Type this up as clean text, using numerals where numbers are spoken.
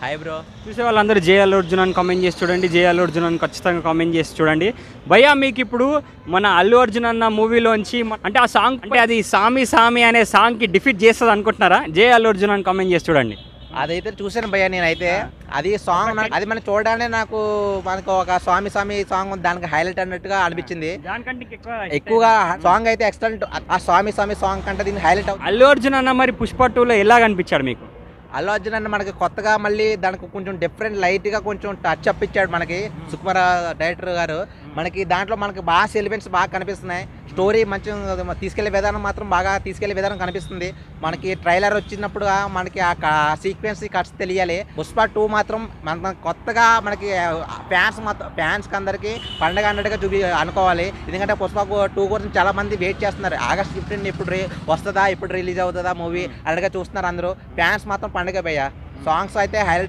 Hi bro. చూసే వాళ్ళందరూ జే అల్లు అర్జున్ అని కామెంట్ చేసి చూడండి, జే అల్లు అర్జున్ అని ఖచ్చితంగా కామెంట్ చేసి చూడండి. భయ్యా మీకు ఇప్పుడు మన అల్లు అర్జున్ అన్న మూవీలోంచి అంటే ఆ సాంగ్ అంటే అది సామి సామి అనే సాంగ్కి డిఫీట్ చేస్తుంది అనుకుంటున్నారా? జే అల్లు అర్జున్ అని కామెంట్ చేసి చూడండి. అదైతే చూసాను భయ్య నేనైతే. అది సాంగ్ అది మనం చూడడానికి మనకు ఒక స్వామి స్వామి సాంగ్ దానికి హైలైట్ అన్నట్టుగా అనిపించింది. ఎక్కువగా సాంగ్ అయితే ఎక్సలెంట్. ఆ స్వామి స్వామి సాంగ్ కంటే దీనికి హైలైట్ అవుతుంది. అల్లు అర్జున్ అన్న మరి పుష్ప 2లో ఎలా కనిపించాడు మీకు? అల్లు అర్జున్ అన్న మనకి కొత్తగా మళ్ళీ దానికి కొంచెం డిఫరెంట్ లైట్గా కొంచెం టచ్ అప్ ఇచ్చాడు మనకి సుకుమార్ డైరెక్టర్ గారు. మనకి దాంట్లో మనకి బాగా ఎలిమెంట్స్ బాగా కనిపిస్తున్నాయి. స్టోరీ మంచిగా తీసుకెళ్లే విధానం మాత్రం బాగా తీసుకెళ్లే విధానం కనిపిస్తుంది. మనకి ట్రైలర్ వచ్చినప్పుడు మనకి ఆ సీక్వెన్స్ కట్స్ తెలియాలి. పుష్ప 2 మాత్రం మన కొత్తగా మనకి ఫ్యాన్స్ అందరికి పండగ అన్నట్టుగా అనుకోవాలి. ఎందుకంటే పుష్ప 2 కోసం చాలా మంది వెయిట్ చేస్తున్నారు. ఆగస్ట్ 15 ఎప్పుడు వస్తుందా, ఎప్పుడు రిలీజ్ అవుతుందా మూవీ అన్నట్టుగా చూస్తున్నారు అందరూ. ఫ్యాన్స్ మాత్రం పండగ భయ్య. సాంగ్స్ అయితే హైలైట్.